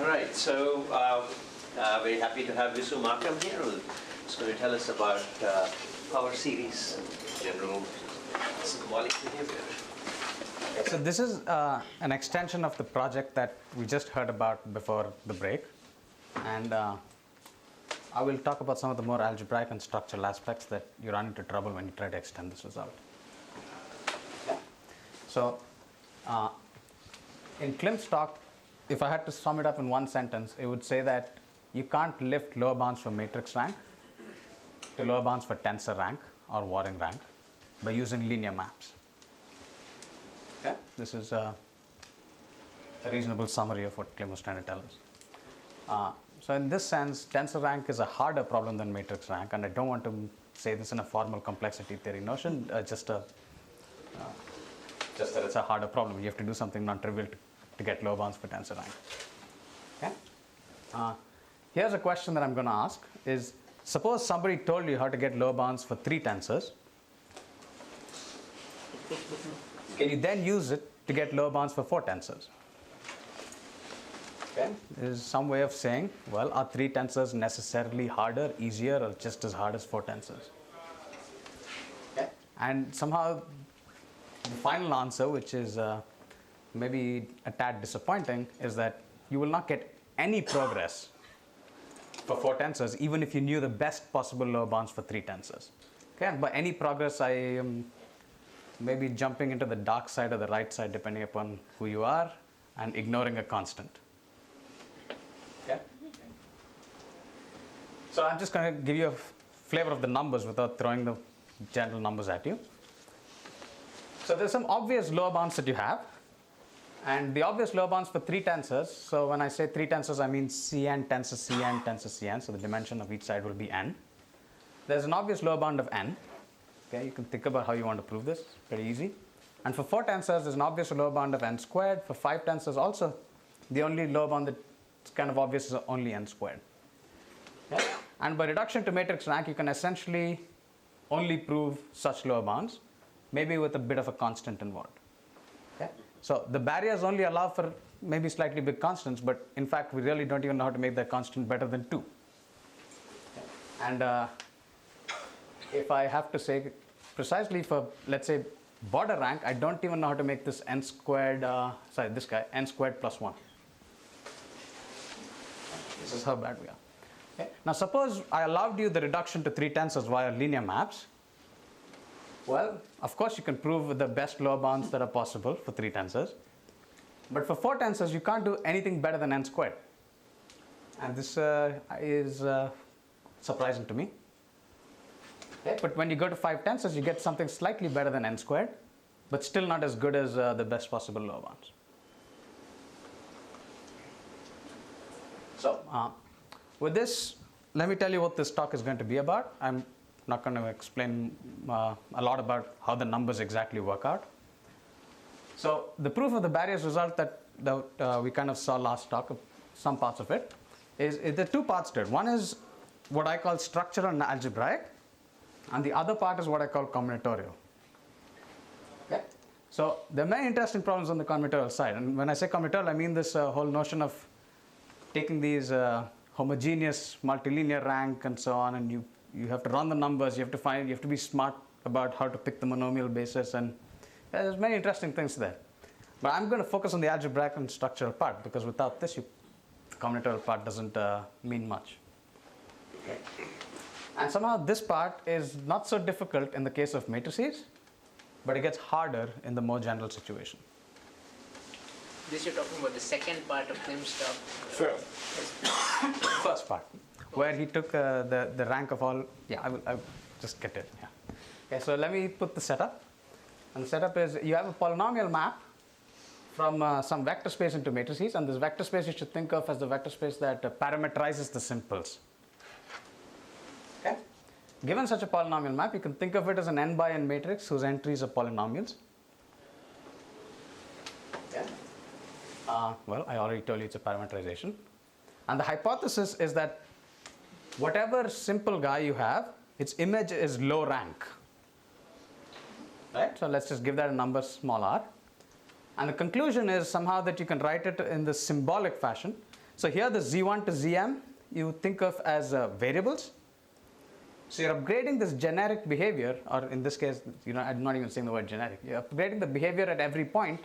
All right, so very happy to have Visu Makam here, who's going to tell us about power series, general symbolic behavior. So this is an extension of the project that we just heard about before the break, and I will talk about some of the more algebraic and structural aspects that you run into trouble when you try to extend this result. So in Klimt's talk, if I had to sum it up in one sentence, it would say that you can't lift lower bounds for matrix rank to lower bounds for tensor rank or warring rank by using linear maps. Okay? This is a reasonable summary of what Klimt was trying to tell us. So in this sense, tensor rank is a harder problem than matrix rank, and I don't want to say this in a formal complexity theory notion, just that it's a harder problem. You have to do something non-trivial to get low bounds for tensor rank. Okay? Here's a question that I'm going to ask is, suppose somebody told you how to get low bounds for 3 tensors. Can you then use it to get low bounds for 4 tensors? Okay? There is some way of saying, well, are 3 tensors necessarily harder, easier, or just as hard as 4 tensors? Okay? And somehow the final answer, which is maybe a tad disappointing, is that you will not get any progress for 4 tensors, even if you knew the best possible lower bounds for 3 tensors. Okay? And by any progress, I am maybe jumping into the dark side or the right side, depending upon who you are, and ignoring a constant. Okay? So I'm just going to give you a flavor of the numbers without throwing the general numbers at you. So there's some obvious lower bounds that you have, and the obvious lower bounds for 3 tensors. So when I say 3 tensors, I mean Cn, tensor Cn, tensor Cn. So the dimension of each side will be n. There's an obvious lower bound of n. Okay, you can think about how you want to prove this. It's pretty easy. And for 4 tensors, there's an obvious lower bound of n squared. For 5 tensors also, the only lower bound that's kind of obvious is only n squared. Okay? And by reduction to matrix rank, you can essentially only prove such lower bounds, maybe with a bit of a constant involved. Okay? So the barriers only allow for maybe slightly big constants, but in fact, we really don't even know how to make that constant better than 2. Okay? And if I have to say precisely for, let's say, border rank, I don't even know how to make this n squared, this guy, n squared plus 1. This is how bad we are. Okay? Now suppose I allowed you the reduction to 3 tensors via linear maps. Well, of course you can prove the best lower bounds that are possible for 3 tensors. But for 4 tensors, you can't do anything better than n squared. And this is surprising to me. Okay? But when you go to 5 tensors, you get something slightly better than n squared, but still not as good as the best possible lower bounds. So with this, let me tell you what this talk is going to be about. I'm not going to explain a lot about how the numbers exactly work out. So the proof of the barriers result that we kind of saw last talk, some parts of it, is there are 2 parts to it. One is what I call structural and algebraic, and the other part is what I call combinatorial. Okay? So there are many interesting problems on the combinatorial side. And when I say combinatorial, I mean this whole notion of taking these homogeneous multilinear rank and so on, and you have to run the numbers, you have to be smart about how to pick the monomial basis, and there's many interesting things there. But I'm going to focus on the algebraic and structural part, because without this, the combinatorial part doesn't mean much. Okay. And somehow this part is not so difficult in the case of matrices, but it gets harder in the more general situation. This you're talking about the second part of Klimt's talk? First part, where he took the rank of all. Yeah, I will just get it. Yeah. Okay, so let me put the setup. And the setup is you have a polynomial map from some vector space into matrices, and this vector space you should think of as the vector space that parameterizes the simples. Okay? Given such a polynomial map, you can think of it as an n by n matrix whose entries are polynomials. Yeah. Well, I already told you it's a parameterization. And the hypothesis is that whatever simple guy you have, its image is low rank. Right? So let's just give that a number small r. And the conclusion is somehow that you can write it in the symbolic fashion. So here the Z1 to Zm you think of as variables. So you're upgrading this generic behavior, or in this case, I'm not even saying the word generic. You're upgrading the behavior at every point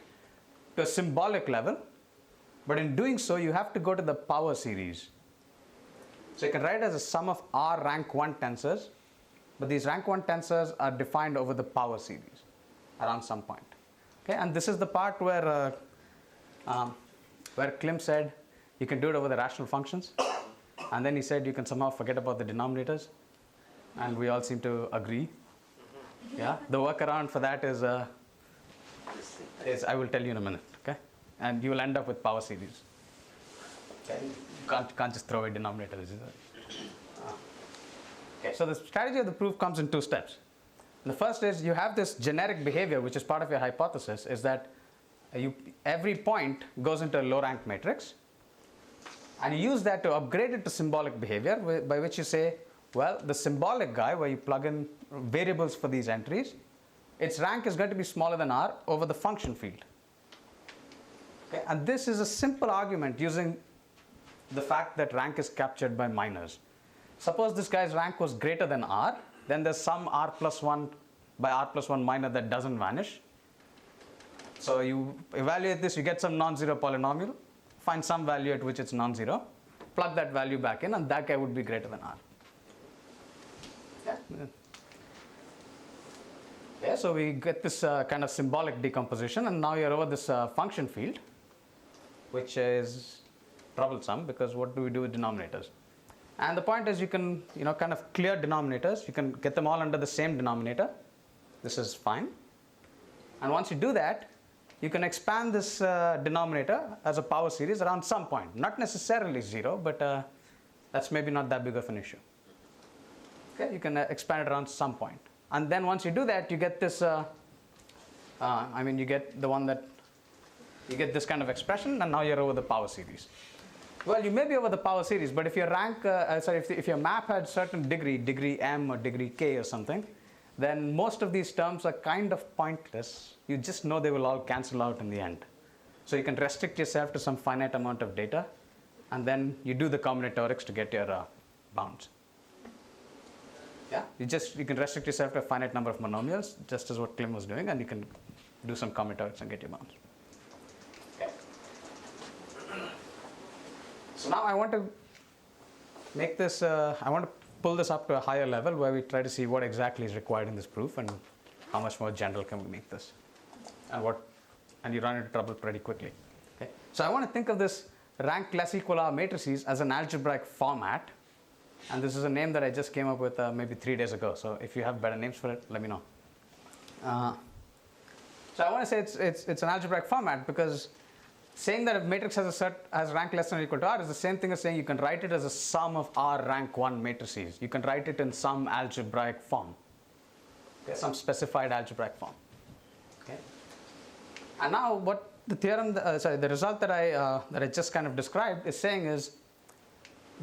to a symbolic level, but in doing so, you have to go to the power series. So you can write it as a sum of R rank 1 tensors, but these rank 1 tensors are defined over the power series around some point. Okay, and this is the part where Klim said you can do it over the rational functions, and then he said you can somehow forget about the denominators, and we all seem to agree. Yeah, the workaround for that is I will tell you in a minute. Okay, and you will end up with power series. Okay, you can't just throw away denominators. Okay, so the strategy of the proof comes in 2 steps. The first is you have this generic behavior, which is part of your hypothesis, is that every point goes into a low rank matrix, and you use that to upgrade it to symbolic behavior, by which you say, well, the symbolic guy, where you plug in variables for these entries, its rank is going to be smaller than R over the function field. Okay, and this is a simple argument using the fact that rank is captured by minors. Suppose this guy's rank was greater than R, then there's some R plus 1 by R plus 1 minor that doesn't vanish. So you evaluate this, you get some non-zero polynomial, find some value at which it's non-zero, plug that value back in, and that guy would be greater than R. Yeah, so we get this kind of symbolic decomposition, and now you're over this function field, which is troublesome because what do we do with denominators? And the point is you can kind of clear denominators. You can get them all under the same denominator. This is fine. And once you do that, you can expand this denominator as a power series around some point. Not necessarily 0, but that's maybe not that big of an issue. Okay, you can expand it around some point. And then once you do that, you get this, you get the one that, you get this kind of expression, and now you're over the power series. Well, you may be over the power series, but if your rank, if your map had certain degree M or degree K or something, then most of these terms are kind of pointless. You just know they will all cancel out in the end. So you can restrict yourself to some finite amount of data, and then you do the combinatorics to get your bounds. Yeah, you can restrict yourself to a finite number of monomials, just as what Klim was doing, and you can do some combinatorics and get your bounds. Okay. So now I want to make this, I want to pull this up to a higher level where we try to see what exactly is required in this proof and how much more general can we make this, and you run into trouble pretty quickly. Okay. So I want to think of this rank less equal R matrices as an algebraic format, and this is a name that I just came up with maybe 3 days ago. So if you have better names for it, let me know. So I want to say it's an algebraic format because saying that a matrix has rank less than or equal to R is the same thing as saying you can write it as a sum of R rank 1 matrices. You can write it in some algebraic form. Okay, some specified algebraic form. Okay. And now what the theorem, the result that I just kind of described is saying is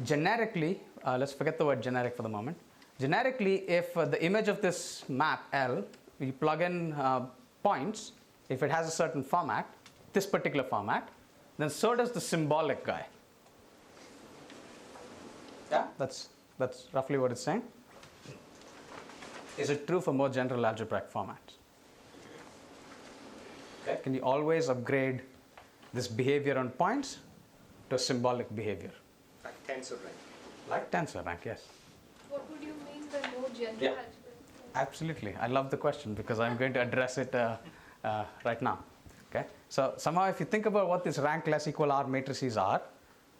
generically, let's forget the word generic for the moment. Generically, if the image of this map L, you plug in points, if it has a certain format, this particular format, then so does the symbolic guy. Yeah, that's roughly what it's saying. Is it true for more general algebraic formats? Okay. Can you always upgrade this behavior on points to symbolic behavior? Like tensor rank. Like tensor rank, yes. What would you mean by more general Yeah. algebra? Absolutely. I love the question because I'm going to address it right now. Okay. So somehow if you think about what these rank less equal R matrices are,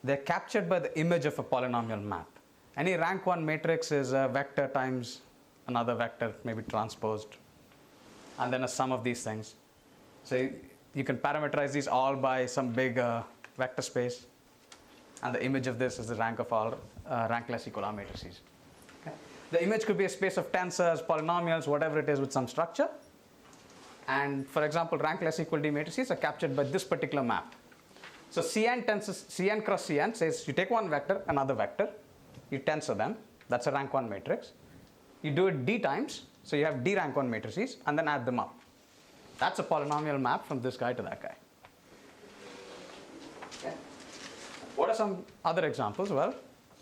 they're captured by the image of a polynomial map. Any rank 1 matrix is a vector times another vector, maybe transposed, and then a sum of these things. So you can parameterize these all by some big vector space, and the image of this is the rank of all rank less equal R matrices. Okay. The image could be a space of tensors, polynomials, whatever it is with some structure. And for example, rank less equal D matrices are captured by this particular map. So Cn cross Cn says you take one vector, another vector, you tensor them. That's a rank 1 matrix. You do it D times, so you have D rank 1 matrices, and then add them up. That's a polynomial map from this guy to that guy. Okay. What are some other examples? Well,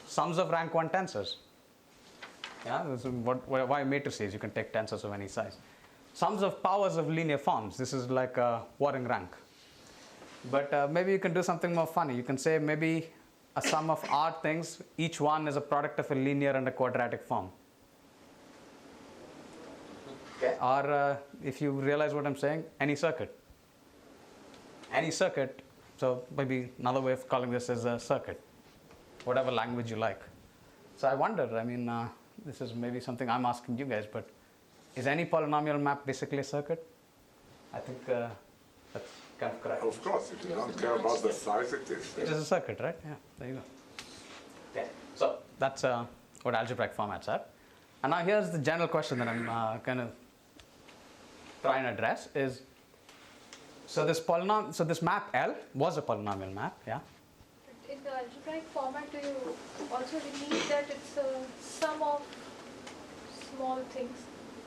sums of rank 1 tensors. Yeah, this is why matrices, you can take tensors of any size. Sums of powers of linear forms. This is like a warring rank. But maybe you can do something more funny. You can say maybe a sum of r things, each one is a product of a linear and a quadratic form. Okay. Or if you realize what I'm saying, any circuit. Any circuit, so maybe another way of calling this is a circuit, whatever language you like. So I wonder, I mean, this is maybe something I'm asking you guys, but is any polynomial map basically a circuit? I think that's kind of correct. Of course, if you don't care about the size, it is. It is a circuit, right? Yeah, there you go. Okay, so that's what algebraic formats are. And now here's the general question that I'm kind of trying to address is, so this map L was a polynomial map, yeah? In the algebraic format, do you also mean that it's a sum of small things?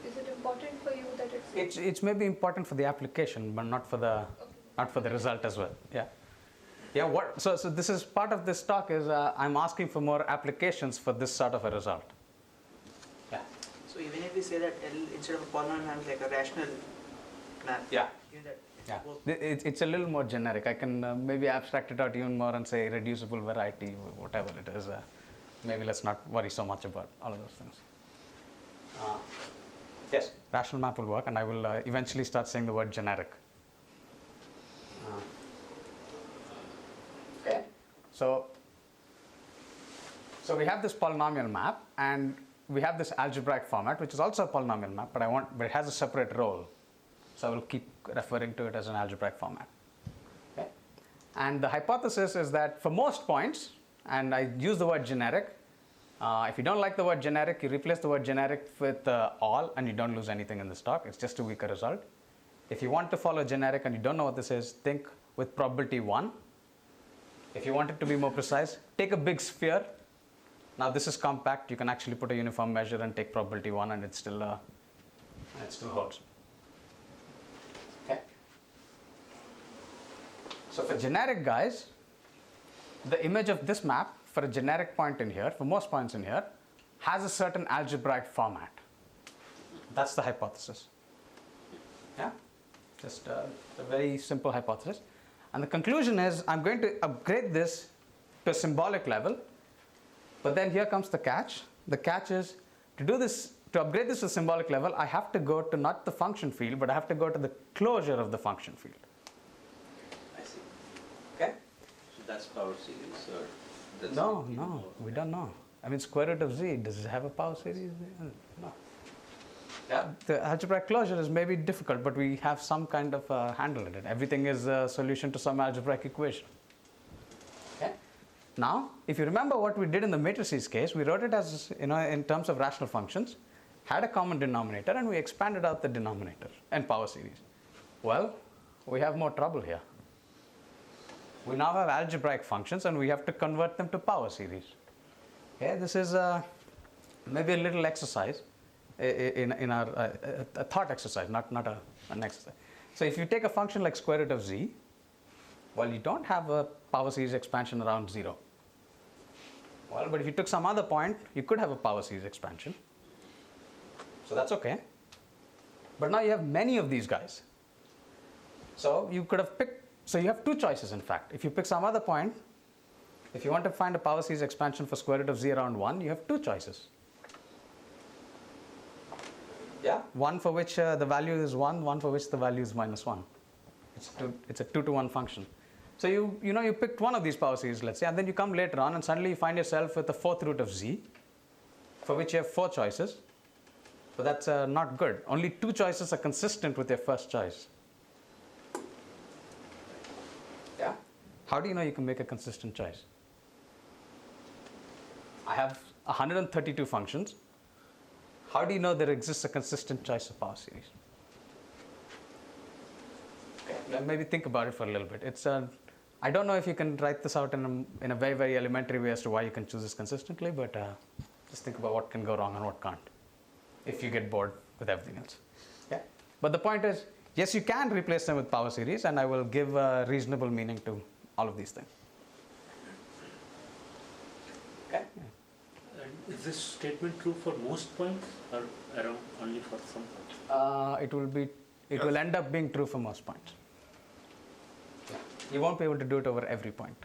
Is it important for you that It's maybe important for the application, but not for the result as well. Yeah. Yeah. So this is part of this talk is I'm asking for more applications for this sort of a result. Yeah. So even if we say that L instead of a polynomial map is like a rational map. Yeah. Even that Yeah. work. It's a little more generic. I can maybe abstract it out even more and say reducible variety, whatever it is. Maybe let's not worry so much about all of those things. Yes, rational map will work, and I will eventually start saying the word generic. Okay, so we have this polynomial map, and we have this algebraic format, which is also a polynomial map, but it has a separate role. So I will keep referring to it as an algebraic format. Okay, and the hypothesis is that for most points, and I use the word generic. If you don't like the word generic, you replace the word generic with all, and you don't lose anything in this talk. It's just a weaker result. If you want to follow generic and you don't know what this is, think with probability 1. If you want it to be more precise, take a big sphere. Now this is compact. You can actually put a uniform measure and take probability 1, and it still holds. Okay. So for generic guys, the image of this map for a generic point in here, for most points in here, has a certain algebraic format. That's the hypothesis. Yeah? Just a very simple hypothesis. And the conclusion is I'm going to upgrade this to a symbolic level, but then here comes the catch. The catch is to upgrade this to a symbolic level, I have to go to not the function field, but I have to go to the closure of the function field. I see. Okay? So that's power series, or that's No, we don't know. I mean, square root of z, does it have a power series? No. Yeah, the algebraic closure is maybe difficult, but we have some kind of handle in it. Everything is a solution to some algebraic equation. Okay. Now, if you remember what we did in the matrices case, we wrote it as, in terms of rational functions, had a common denominator, and we expanded out the denominator and power series. Well, we have more trouble here. We now have algebraic functions, and we have to convert them to power series. Okay, this is maybe a little exercise in our a thought exercise, not an exercise. So if you take a function like square root of z, well, you don't have a power series expansion around 0. Well, but if you took some other point, you could have a power series expansion. So that's okay. But now you have many of these guys. So you could have picked. So you have two choices, in fact. If you pick some other point, if you want to find a power series expansion for square root of z around 1, you have two choices. Yeah. One for which the value is 1, one for which the value is minus 1. It's a 2-to-1 function. So you picked one of these power series, let's say, and then you come later on and suddenly you find yourself with the 4th root of z, for which you have 4 choices. So that's not good. Only 2 choices are consistent with your first choice. Yeah. How do you know you can make a consistent choice? I have 132 functions. How do you know there exists a consistent choice of power series? Okay. Maybe think about it for a little bit. I don't know if you can write this out in a very, very elementary way as to why you can choose this consistently, but just think about what can go wrong and what can't, if you get bored with everything else. Yeah. But the point is, yes, you can replace them with power series, and I will give a reasonable meaning to all of these things. Okay. And is this statement true for most points or around only for some points? It will end up being true for most points. Yeah. You won't be able to do it over every point.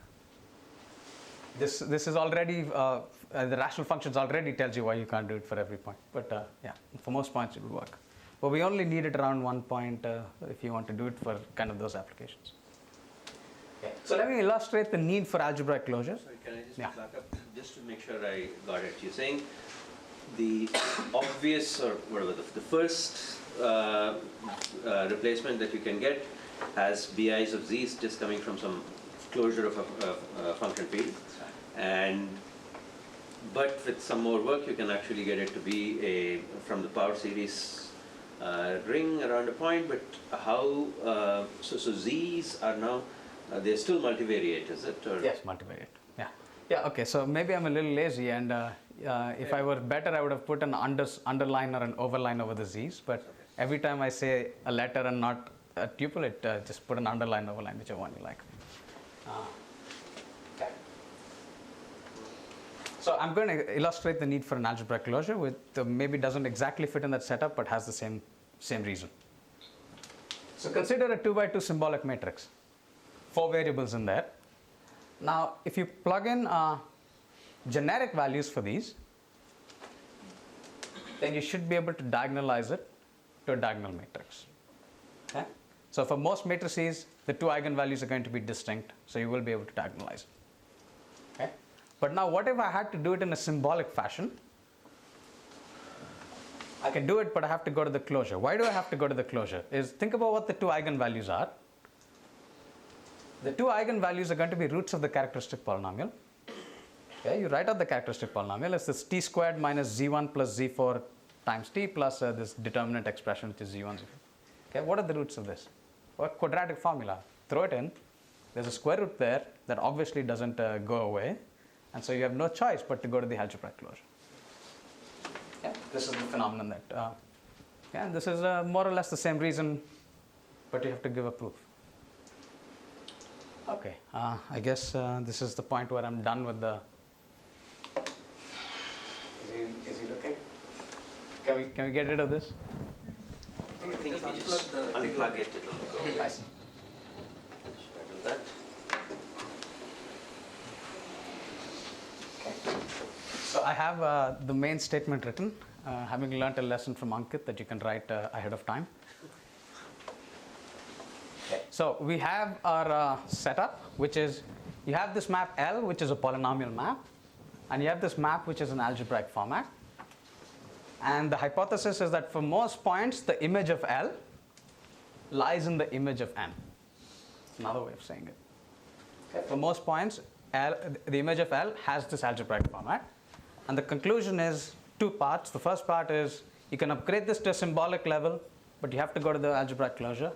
This is already the rational functions already tells you why you can't do it for every point. But yeah, for most points it will work. But we only need it around 1 point if you want to do it for kind of those applications. Okay. So let me illustrate the need for algebraic closure. Sorry, can I just Yeah. back up just to make sure I got it? You're saying the obvious or whatever the first replacement that you can get has bi's of z's just coming from some closure of a function field, but with some more work you can actually get it to be from the power series ring around a point. But how so z's are now they're still multivariate, is it? Or? Yes, multivariate. Yeah. Okay. So maybe I'm a little lazy, and if I were better, I would have put an underline or an overline over the z's. But every time I say a letter and not a tuple, it just put an underline, overline, whichever one you like. Okay. So I'm going to illustrate the need for an algebraic closure with maybe doesn't exactly fit in that setup, but has the same reason. So consider a 2x2 symbolic matrix. 4 variables in there. Now, if you plug in generic values for these, then you should be able to diagonalize it to a diagonal matrix. Okay? So for most matrices, the 2 eigenvalues are going to be distinct, so you will be able to diagonalize it. Okay? But now, what if I had to do it in a symbolic fashion? I can do it, but I have to go to the closure. Why do I have to go to the closure? Think about what the 2 eigenvalues are. The 2 eigenvalues are going to be roots of the characteristic polynomial. Okay, you write out the characteristic polynomial as this t squared minus z1 plus z4 times t plus this determinant expression which is z1, z4. Okay, what are the roots of this? Well, quadratic formula. Throw it in. There's a square root there that obviously doesn't go away, and so you have no choice but to go to the algebraic closure. Yeah, this is the phenomenon that, and this is more or less the same reason, but you have to give a proof. Okay, I guess this is the point where I'm done with the. Is he looking? Can we get rid of this? I think if you just unplug it, it'll go away. I see. Should I do that? Okay. So I have the main statement written, having learnt a lesson from Ankit that you can write ahead of time. Okay. So we have our setup, which is you have this map L, which is a polynomial map, and you have this map, which is an algebraic format. And the hypothesis is that for most points, the image of L lies in the image of N. It's another way of saying it. Okay. For most points, the image of L has this algebraic format. And the conclusion is 2 parts. The first part is you can upgrade this to a symbolic level, but you have to go to the algebraic closure.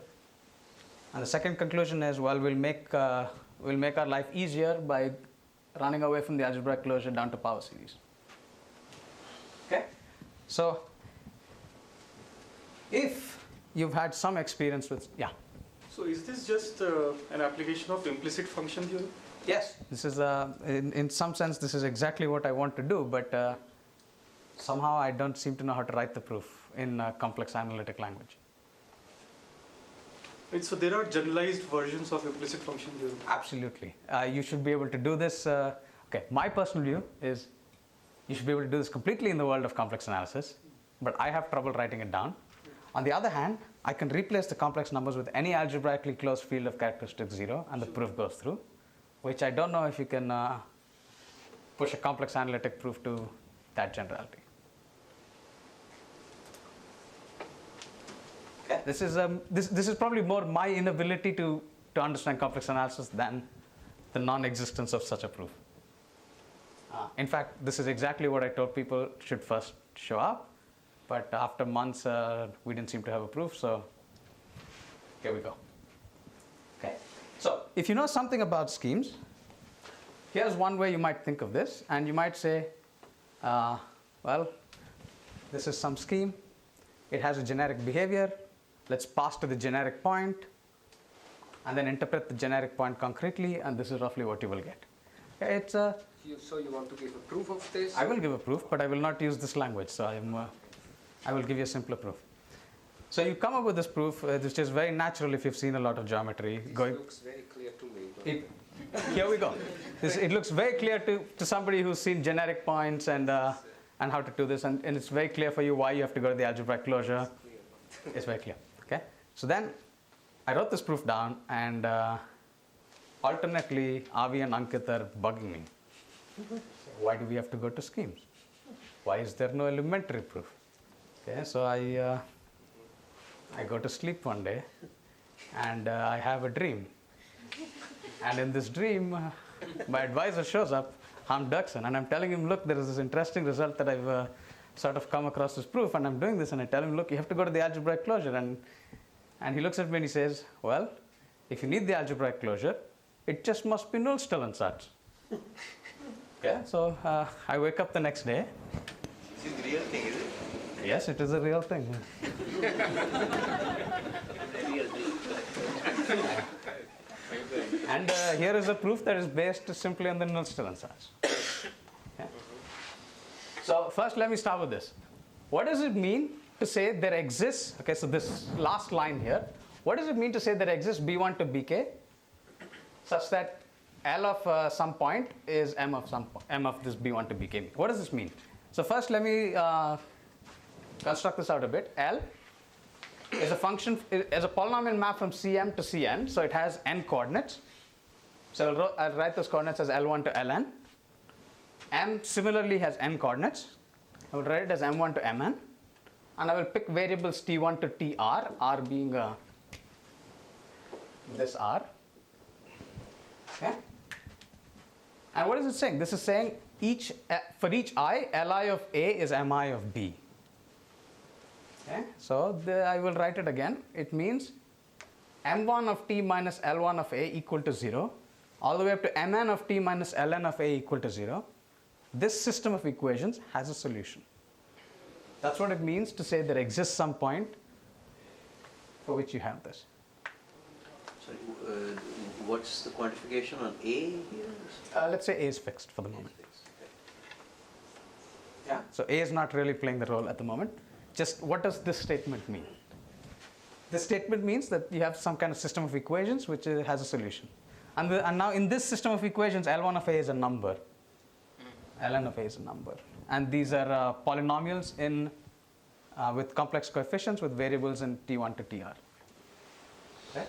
And the second conclusion is, well, we'll make our life easier by running away from the algebraic closure down to power series. Okay? So, if you've had some experience with, yeah. So is this just an application of implicit function theory? Yes, this is in some sense this is exactly what I want to do, but somehow I don't seem to know how to write the proof in complex analytic language. Right, so there are generalized versions of implicit function theory. Absolutely, you should be able to do this. Okay, my personal view is you should be able to do this completely in the world of complex analysis, but I have trouble writing it down. On the other hand, I can replace the complex numbers with any algebraically closed field of characteristic 0, and the proof goes through, which I don't know if you can push a complex analytic proof to that generality. Okay. This is probably more my inability to understand complex analysis than the non-existence of such a proof. In fact, this is exactly what I told people should first show up, but after months we didn't seem to have a proof, so here we go. Okay. So if you know something about schemes, here's one way you might think of this, and you might say, well, this is some scheme. It has a generic behavior. Let's pass to the generic point, and then interpret the generic point concretely, and this is roughly what you will get. Okay, So you want to give a proof of this? I will give a proof, but I will not use this language. So I will give you a simpler proof. So you come up with this proof, which is very natural if you've seen a lot of geometry. This looks very clear to me. Here we go. It looks very clear to somebody who's seen generic points and how to do this, and it's very clear for you why you have to go to the algebraic closure. It's very clear. Okay. So then I wrote this proof down, and alternately Avi and Ankit are bugging me. Why do we have to go to schemes? Why is there no elementary proof? Okay. So I go to sleep one day, and I have a dream. And in this dream, my advisor shows up, Ham Duxon, and I'm telling him, look, there is this interesting result that I've sort of come across this proof, and I'm doing this, and I tell him, look, you have to go to the algebraic closure. And he looks at me and he says, well, if you need the algebraic closure, it just must be Nullstellensatz. Okay, so I wake up the next day. This is the real thing, is it? Yes, it is a real thing. And here is a proof that is based simply on the Nullstellensatz. Okay. So first let me start with this. What does it mean to say there exists, okay, so this last line here, what does it mean to say there exists B1 to Bk such that L of some point is M of this B1 to Bk? What does this mean? So first let me construct this out a bit. L is a function, is a polynomial map from Cm to Cn, so it has n coordinates. So I'll write those coordinates as L1 to Ln. M similarly has n coordinates. I will write it as M1 to Mn. And I will pick variables T1 to Tr, R being this R. Okay. And what is it saying? This is saying for each I, Li of A is Mi of B. Okay. So I will write it again. It means M1 of T minus L1 of A equal to 0, all the way up to Mn of T minus Ln of A equal to 0. This system of equations has a solution. That's what it means to say there exists some point for which you have this. Sorry, what's the quantification on A here? Let's say A is fixed for the moment. Yeah. So A is not really playing the role at the moment. Just what does this statement mean? This statement means that you have some kind of system of equations which has a solution. And now in this system of equations, L1 of A is a number. Ln of A is a number. And these are polynomials with complex coefficients with variables in T1 to Tr. Okay.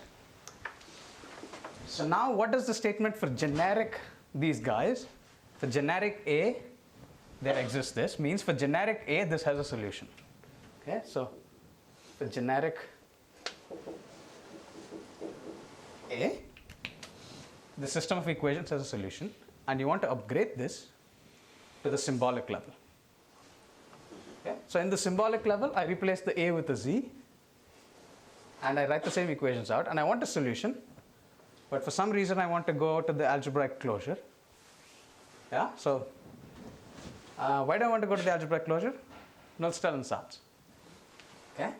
So now what does the statement for generic these guys? For generic A, there exists this. Means for generic A, this has a solution. Okay, so for generic A, the system of equations has a solution, and you want to upgrade this to the symbolic level. Okay, so in the symbolic level, I replace the A with a Z, and I write the same equations out, and I want a solution, but for some reason I want to go to the algebraic closure. Yeah, so why do I want to go to the algebraic closure? Nullstellensatz. Okay,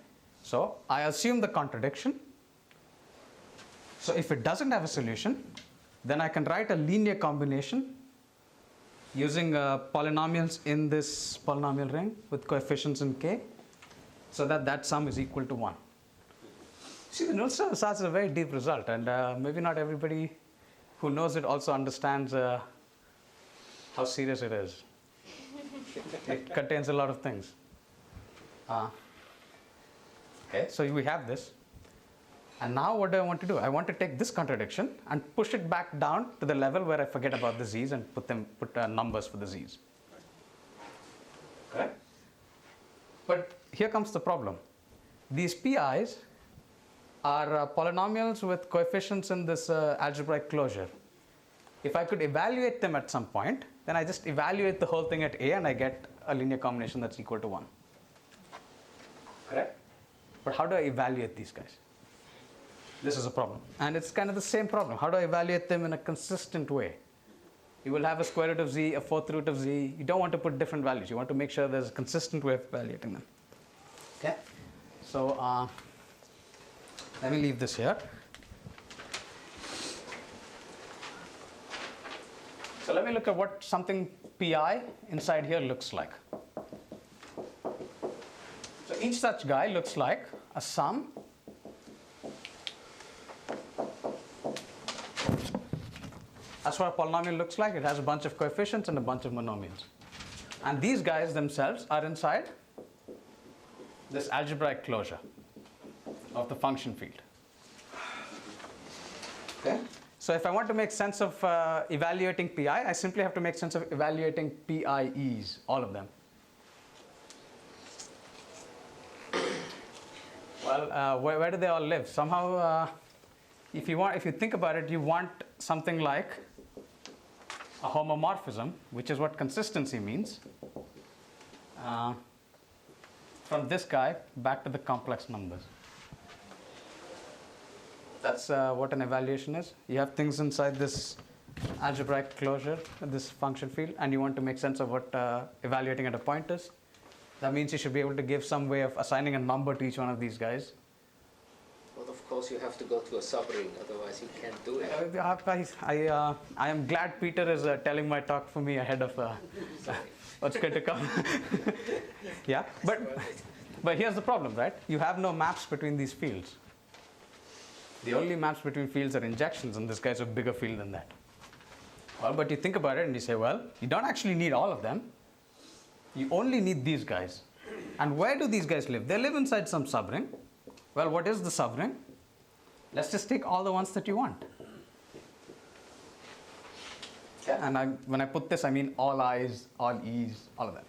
so I assume the contradiction. So if it doesn't have a solution, then I can write a linear combination using polynomials in this polynomial ring with coefficients in K, so that sum is equal to 1. See, the Nullstellensatz is a very deep result, and maybe not everybody who knows it also understands how serious it is. It contains a lot of things. Okay, so we have this. And now what do I want to do? I want to take this contradiction and push it back down to the level where I forget about the z's and put numbers for the z's. Okay? But here comes the problem. These PIs are polynomials with coefficients in this algebraic closure. If I could evaluate them at some point, then I just evaluate the whole thing at A and I get a linear combination that's equal to 1. Correct? But how do I evaluate these guys? This is a problem. And it's kind of the same problem. How do I evaluate them in a consistent way? You will have a square root of z, a fourth root of z. You don't want to put different values. You want to make sure there's a consistent way of evaluating them. Okay? So let me leave this here. So let me look at what something pi inside here looks like. So each such guy looks like a sum That's what a polynomial looks like. It has a bunch of coefficients and a bunch of monomials. And these guys themselves are inside this algebraic closure of the function field. Okay? So if I want to make sense of evaluating pi, I simply have to make sense of evaluating pi's, all of them. Well, where do they all live? Somehow, if you think about it, you want something like a homomorphism, which is what consistency means, from this guy back to the complex numbers. That's what an evaluation is. You have things inside this algebraic closure, this function field, and you want to make sense of what evaluating at a point is. That means you should be able to give some way of assigning a number to each one of these guys. But of course you have to go to a subring, otherwise you can't do it. I am glad Peter is telling but talk for me ahead of what's going to come. Yeah, but here's the problem, right? You have no maps between these fields. The only maps between fields are injections, and this guy's a bigger field than that. Well, but you think about it and you say, well, you don't actually need all of them. You only need these guys. And where do these guys live? They live inside some subring. Well, what is the subring? Let's just take all the ones that you want. Okay? And when I put this, I mean all i's, all e's, all of them.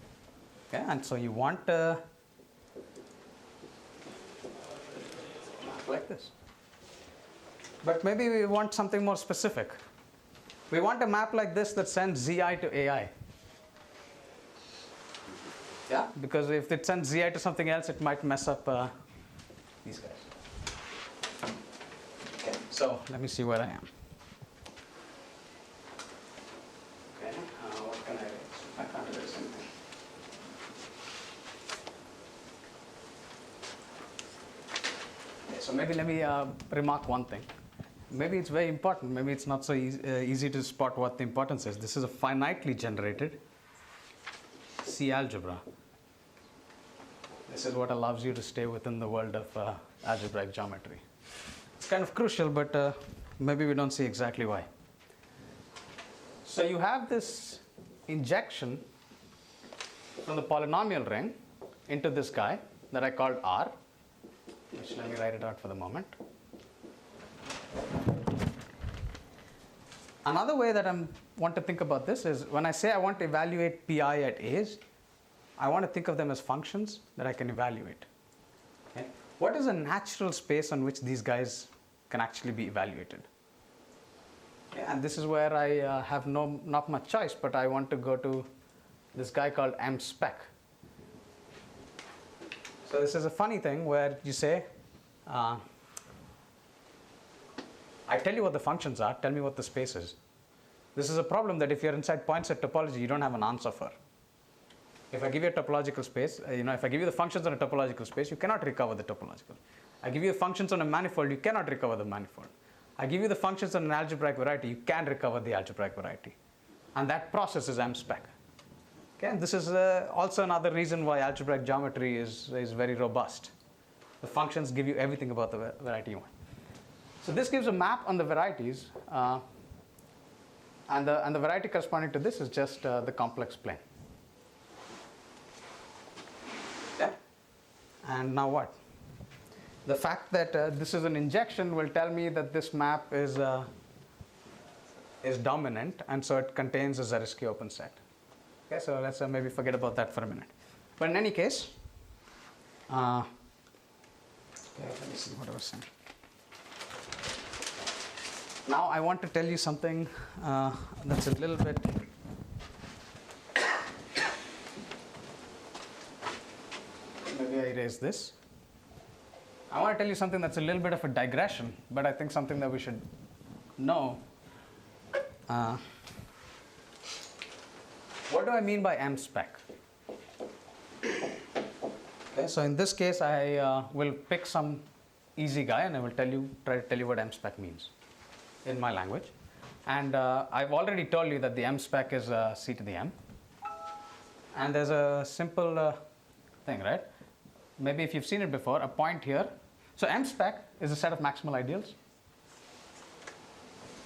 Okay? And so you want like this. But maybe we want something more specific. We want a map like this that sends zi to ai. Yeah, because if it sends zi to something else, it might mess up these guys. Okay, so let me see where I am. Okay, what can I erase? I can't erase anything. Okay, so maybe let me remark one thing. Maybe it's very important. Maybe it's not so easy to spot what the importance is. This is a finitely generated C algebra. This is what allows you to stay within the world of algebraic geometry. It's kind of crucial, but maybe we don't see exactly why. So you have this injection from the polynomial ring into this guy that I called R, which let me write it out for the moment. Another way that I want to think about this is when I say I want to evaluate pi at a's, I want to think of them as functions that I can evaluate. Okay? What is a natural space on which these guys can actually be evaluated? Okay? And this is where I have not much choice, but I want to go to this guy called M-spec. So this is a funny thing where you say, I tell you what the functions are, tell me what the space is. This is a problem that if you're inside point set topology, you don't have an answer for. If I give you a topological space, if I give you the functions on a topological space, you cannot recover the topological. I give you the functions on a manifold, you cannot recover the manifold. I give you the functions on an algebraic variety, you can recover the algebraic variety. And that process is M-spec. Okay, and this is also another reason why algebraic geometry is very robust. The functions give you everything about the variety you want. So this gives a map on the varieties, and the variety corresponding to this is just the complex plane. Yeah. And now what? The fact that this is an injection will tell me that this map is dominant, and so it contains a Zariski open set. Okay, so let's maybe forget about that for a minute. But in any case, okay, let me see what I was saying. Now I want to tell you something that's a little bit maybe I erase this. I want to tell you something that's a little bit of a digression, but I think something that we should know. What do I mean by M-spec? Okay, so in this case, I will pick some easy guy and I will try to tell you what M-spec means in my language. And I've already told you that the M-spec is C to the M. And there's a simple thing, right? Maybe if you've seen it before, a point here. So M-spec is a set of maximal ideals.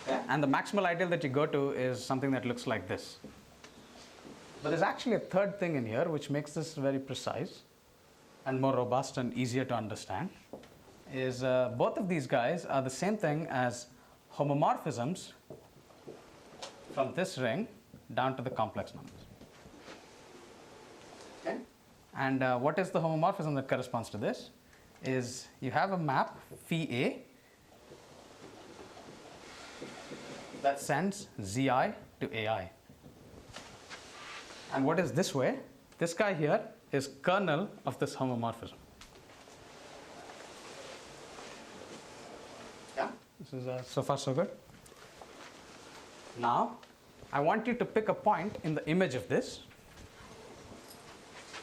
Yeah. And the maximal ideal that you go to is something that looks like this. But there's actually a third thing in here which makes this very precise and more robust and easier to understand. Is both of these guys are the same thing as homomorphisms from this ring down to the complex numbers. Okay. And what is the homomorphism that corresponds to this? Is you have a map phi A that sends Zi to Ai. And what is this way? This guy here is kernel of this homomorphism. Yeah, this is so far so good. Now, I want you to pick a point in the image of this.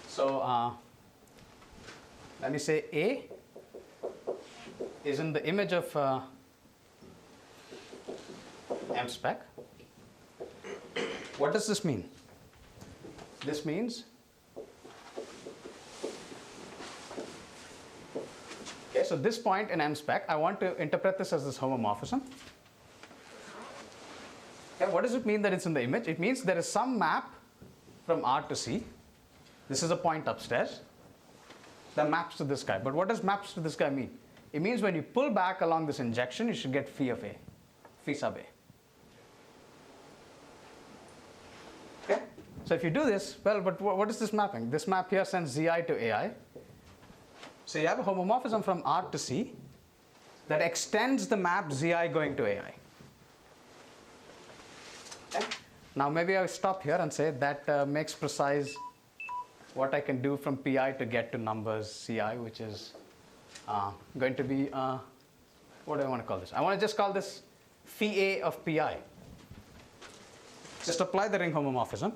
So, let me say A is in the image of M-spec. What does this mean? This means okay, so this point in M-spec, I want to interpret this as this homomorphism. Okay, what does it mean that it's in the image? It means there is some map from R to C. This is a point upstairs that maps to this guy. But what does maps to this guy mean? It means when you pull back along this injection, you should get phi of A, phi sub A. Okay? So if you do this, well, but what is this mapping? This map here sends Zi to Ai. So you have a homomorphism from R to C that extends the map Zi going to Ai. Okay? Now maybe I'll stop here and say that makes precise what I can do from Pi to get to numbers Ci, which is going to be, what do I want to call this? I want to just call this phi A of Pi. Just apply the ring homomorphism,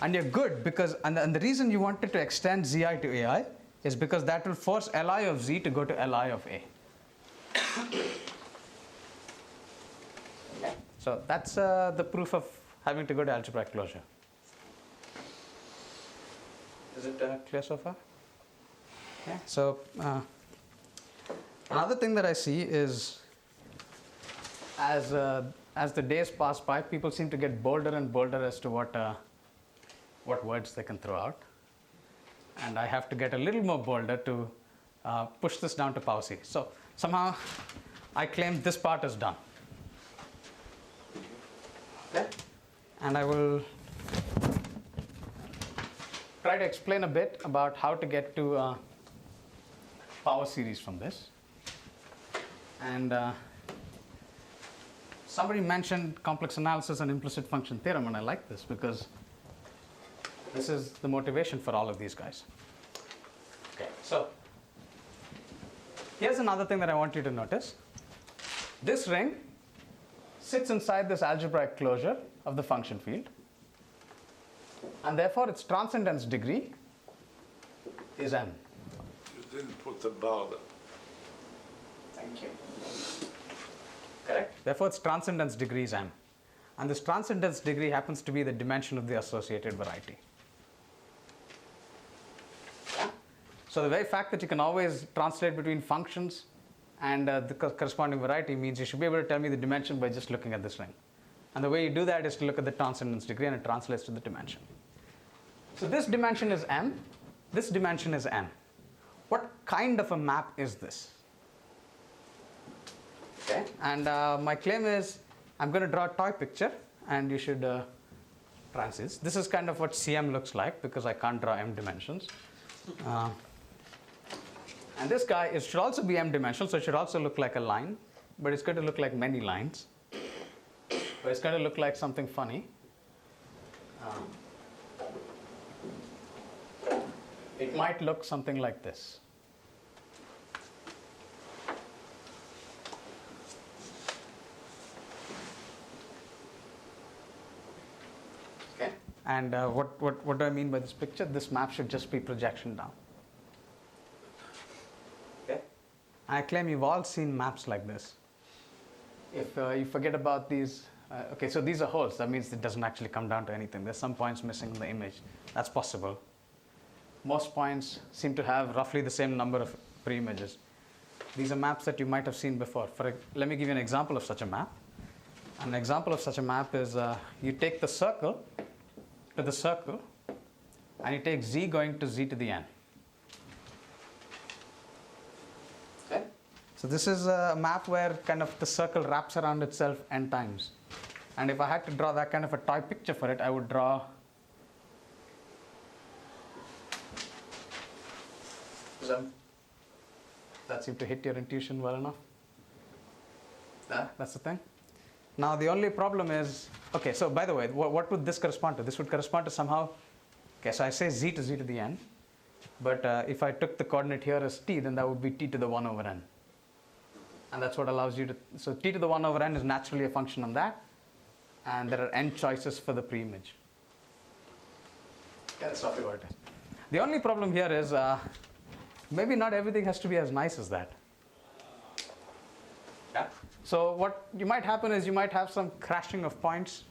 and you're good because, and the reason you wanted to extend Zi to Ai is because that will force Li of Z to go to Li of A. Okay. So that's the proof of having to go to algebraic closure. Is it clear so far? Okay. So another thing that I see is as the days pass by, people seem to get bolder and bolder as to what words they can throw out. And I have to get a little more bolder to push this down to power series. So somehow I claim this part is done. Okay? And I will try to explain a bit about how to get to power series from this. And somebody mentioned complex analysis and implicit function theorem, and I like this because this is the motivation for all of these guys. Okay, so here's another thing that I want you to notice. This ring sits inside this algebraic closure of the function field, and therefore its transcendence degree is m. You didn't put the border. Thank you. Correct. Therefore its transcendence degree is m. And this transcendence degree happens to be the dimension of the associated variety. Yeah? So the very fact that you can always translate between functions and the corresponding variety means you should be able to tell me the dimension by just looking at this ring. And the way you do that is to look at the transcendence degree, and it translates to the dimension. So this dimension is m, this dimension is n. What kind of a map is this? Okay, and my claim is I'm going to draw a toy picture, and you should try and see this. This is kind of what CM looks like because I can't draw m dimensions. And this guy should also be m dimensional, so it should also look like a line, but it's going to look like many lines. But it's going to look like something funny. It might look something like this. Okay. And what do I mean by this picture? This map should just be projection down. Okay. I claim you've all seen maps like this. If you forget about these Okay, so these are holes. That means it doesn't actually come down to anything. There's some points missing in the image. That's possible. Most points seem to have roughly the same number of pre-images. These are maps that you might have seen before. Let me give you an example of such a map. An example of such a map is you take the circle to the circle, and you take z going to z to the n. Okay? So this is a map where kind of the circle wraps around itself n times. And if I had to draw that kind of a toy picture for it, I would draw that seemed to hit your intuition well enough. That's the thing. Now the only problem is, okay, so by the way, what would this correspond to? This would correspond to somehow, okay, so I say z to the n, but if I took the coordinate here as t, then that would be t to the 1 over n. And that's what allows you to, so t to the 1 over n is naturally a function of that, and there are n choices for the pre-image. Okay, that's roughly what it is. The only problem here is, maybe not everything has to be as nice as that. Yeah. So what you might happen is you might have some crashing of points.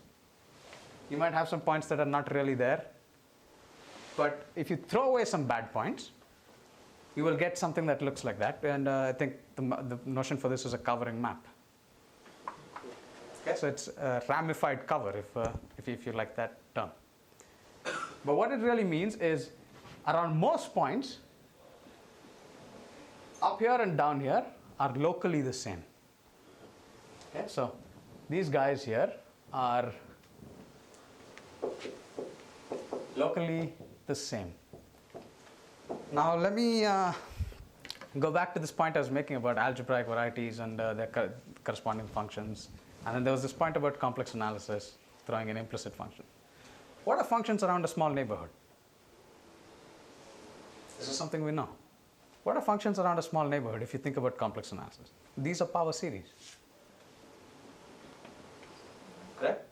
You might have some points that are not really there. But if you throw away some bad points, you will get something that looks like that. And I think the notion for this is a covering map. Okay, so it's a ramified cover, if you like that term. But what it really means is around most points, up here and down here are locally the same. Okay, so these guys here are locally the same. Now let me go back to this point I was making about algebraic varieties and their corresponding functions. And then there was this point about complex analysis, throwing an implicit function. What are functions around a small neighborhood? This is something we know. What are functions around a small neighborhood if you think about complex analysis? These are power series. Correct?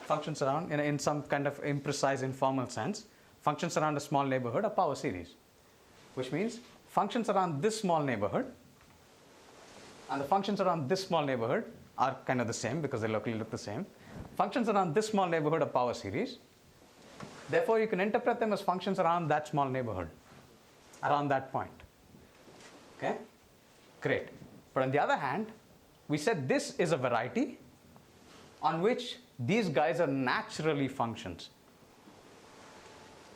Functions around, in some kind of imprecise, informal sense, functions around a small neighborhood are power series. Which means functions around this small neighborhood and the functions around this small neighborhood are kind of the same because they locally look the same. Functions around this small neighborhood are power series. Therefore, you can interpret them as functions around that small neighborhood, around that point. Okay? Great. But on the other hand, we said this is a variety on which these guys are naturally functions.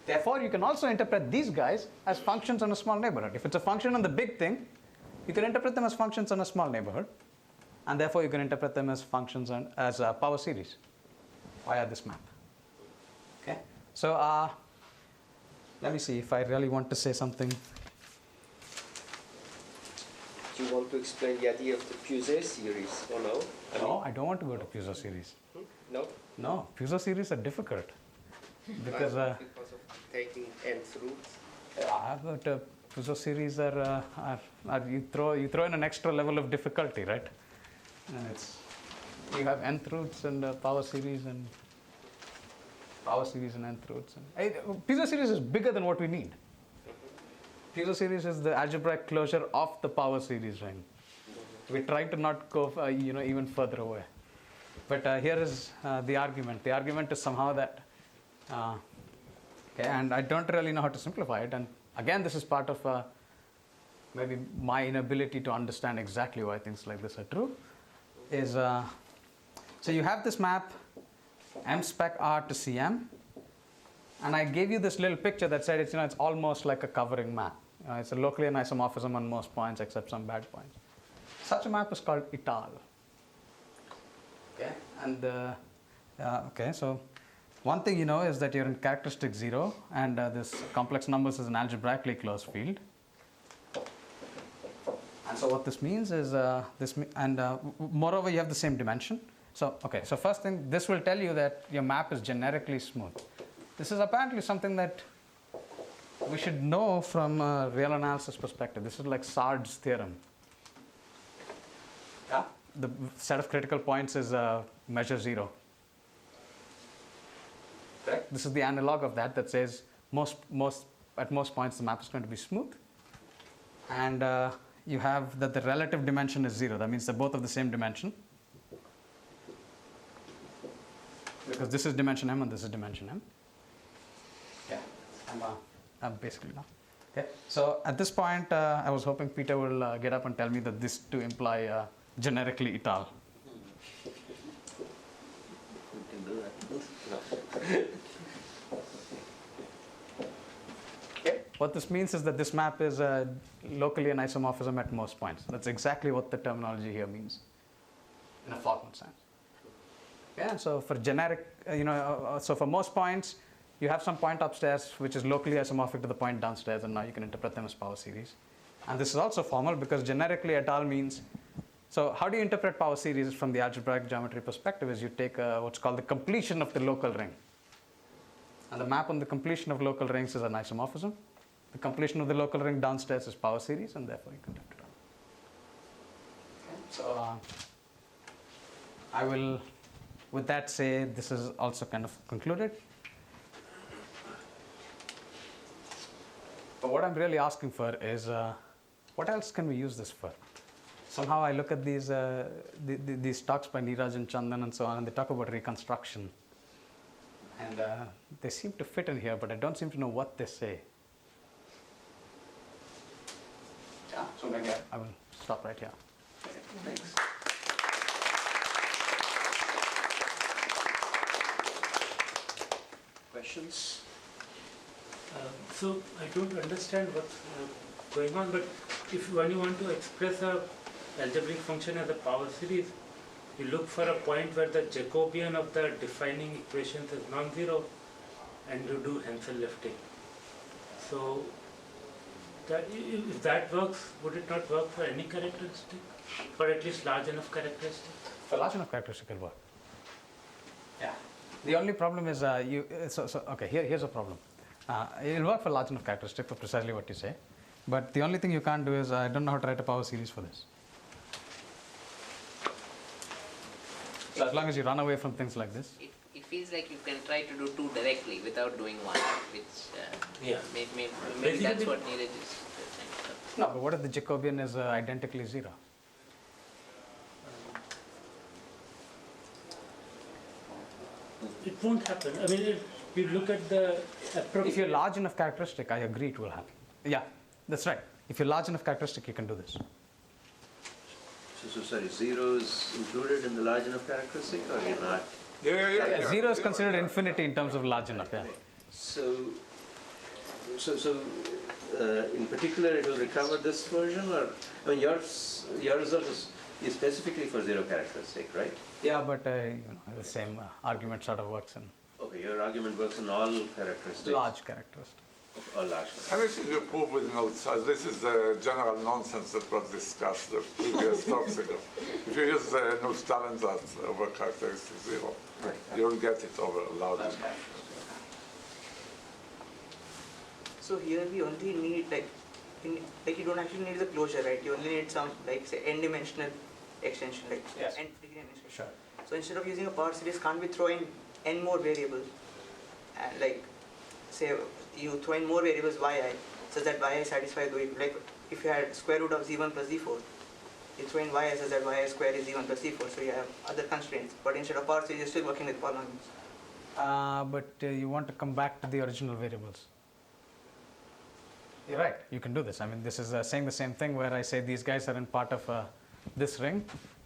Therefore, you can also interpret these guys as functions on a small neighborhood. If it's a function on the big thing, you can interpret them as functions on a small neighborhood. And therefore, you can interpret them as functions as a power series via this map. Okay? So, let me see if I really want to say something. Do you want to explain the idea of the Puiseux series or no? No, I don't want to go to Puiseux series. No? No, Puiseux series are difficult. Because of taking nth roots? But Puiseux series are you throw in an extra level of difficulty, right? You have nth roots and power series and nth roots. Puiseux series is bigger than what we need. Puiseux series is the algebraic closure of the power series ring. We try to not go even further away. But here is the argument. The argument is somehow that, okay, and I don't really know how to simplify it. And again, this is part of maybe my inability to understand exactly why things like this are true. Is so you have this map M-spec R to CM, and I gave you this little picture that said it's almost like a covering map. It's a locally an isomorphism on most points except some bad points. Such a map is called étale. Okay, and okay, so one thing you know is that you're in characteristic 0, and this complex numbers is an algebraically closed field. And so what this means is moreover you have the same dimension. So okay, so first thing, this will tell you that your map is generically smooth. This is apparently something that we should know from a real analysis perspective. This is like Sard's theorem. Yeah. The set of critical points is measure 0. Correct? This is the analog of that says at most points the map is going to be smooth. And you have that the relative dimension is 0. That means they're both of the same dimension. because this is dimension m and this is dimension m. Yeah, I'm basically now. Okay, so at this point, I was hoping Peter will get up and tell me that this to imply generically ital. We can do that. What this means is that this map is locally an isomorphism at most points. That's exactly what the terminology here means in a formal sense. Yeah, so for generic, so for most points, you have some point upstairs which is locally isomorphic to the point downstairs, and now you can interpret them as power series. And this is also formal because generically et al. Means, so how do you interpret power series from the algebraic geometry perspective is you take what's called the completion of the local ring. And the map on the completion of local rings is an isomorphism. The completion of the local ring downstairs is power series, and therefore you can interpret it. Okay. So I will, with that, say this is also kind of concluded. But what I'm really asking for is, what else can we use this for? Somehow I look at these talks by Neeraj and Chandan and so on, and they talk about reconstruction. And they seem to fit in here, but I don't seem to know what they say. Yeah, so maybe I will stop right here. Okay, thanks. Questions? So I don't understand what's going on, but when you want to express a algebraic function as a power series, you look for a point where the Jacobian of the defining equations is non-zero, and you do Hensel lifting. So if that works, would it not work for any characteristic, or at least large enough characteristic? For large enough characteristic, it will work. Yeah. The only problem is okay. Here's a problem. It will work for large enough characteristic for precisely what you say, but the only thing you can't do is I don't know how to write a power series for this. So as long as you run away from things like this. It feels like you can try to do two directly without doing one, which maybe that's what Neeraj is trying to. No, but what if the Jacobian is identically zero? It won't happen. I mean, if you look at the appropriate. If you're large enough characteristic, I agree it will happen. Yeah, that's right. If you're large enough characteristic, you can do this. So sorry, 0 is included in the large enough characteristic, or you're not? Yeah. 0 is considered infinity in terms of large enough. Yeah. So in particular, it will recover this version, or I mean, your result is specifically for 0 characteristic, right? Yeah, but the same argument sort of works in Okay, your argument works in all characteristics. large characteristics. Or large. Everything you prove with notes, this is the general nonsense that was discussed the previous talks ago. If you use the notes talent as over characteristic 0, Right. you'll get it over large. So here we only need you don't actually need the closure, right? You only need some say n-dimensional extension, Yes. n-degree extension. Sure. So instead of using a power series, can't we throw in n more variables, and say you throw in more variables yi, such that yi satisfies the if you had square root of z1 plus z4, you throw in yi such that yi square is z1 plus z4, so you have other constraints. But instead of power series, you're still working with polynomials. But you want to come back to the original variables. You're right, you can do this. I mean, this is saying the same thing where I say these guys are in part of this ring,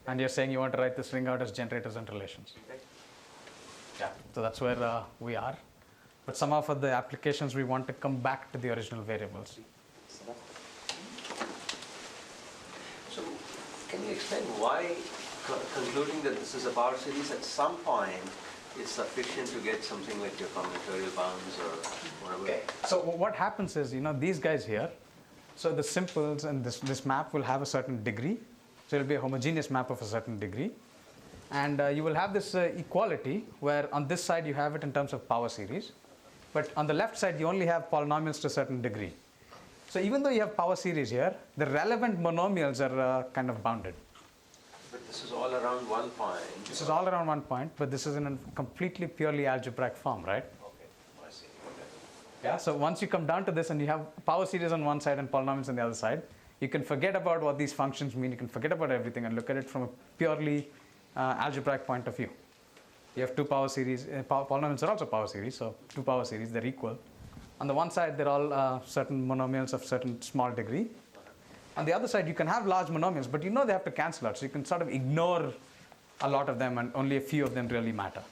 and you're saying you want to write this ring out as generators and relations. Right? Yeah. So that's where we are. But somehow for the applications, we want to come back to the original variables. So can you explain why concluding that this is a power series at some point is sufficient to get something like your combinatorial bounds or whatever? Okay. So what happens is, these guys here, so the simples and this map will have a certain degree. So it will be a homogeneous map of a certain degree. And you will have this equality where on this side you have it in terms of power series. But on the left side you only have polynomials to a certain degree. So even though you have power series here, the relevant monomials are kind of bounded. But this is all around one point. This is all around one point, but this is in a completely purely algebraic form, right? Okay, I see. Okay. Yeah, so once you come down to this and you have power series on one side and polynomials on the other side, you can forget about what these functions mean, you can forget about everything and look at it from a purely algebraic point of view. You have two power series. Polynomials are also power series, so two power series, they're equal. On the one side, they're all certain monomials of certain small degree. On the other side, you can have large monomials, but you know they have to cancel out, so you can sort of ignore a lot of them, and only a few of them really matter.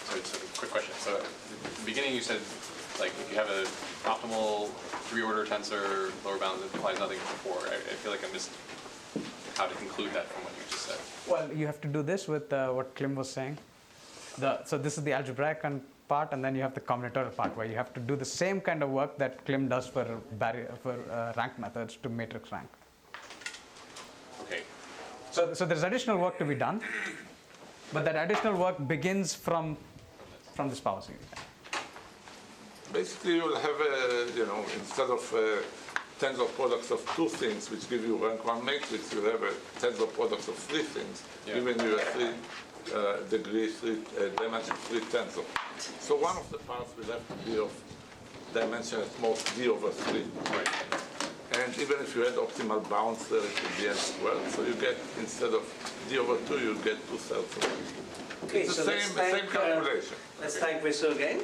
So quick question. So at the beginning you said, like, if you have an optimal 3-order tensor, lower bound implies nothing before. I feel like I missed how to conclude that from what you just said. Well, you have to do this with what Klim was saying. So this is the algebraic part, and then you have the combinatorial part, where you have to do the same kind of work that Klim does for rank methods to matrix rank. Okay. So there's additional work to be done, but that additional work begins from this power series. Basically, you'll have instead of tensor products of two things, which give you rank 1 matrix, you'll have a tensor products of 3 things, giving you a 3 dimension 3 tensor. So one of the parts will have to be of dimension at most d over 3. Right. And even if you had optimal bounds there, it would be n squared. So you get, instead of d over 2, you get 2/3 of it. Okay, It's so the same calculation. let's thank Visu again.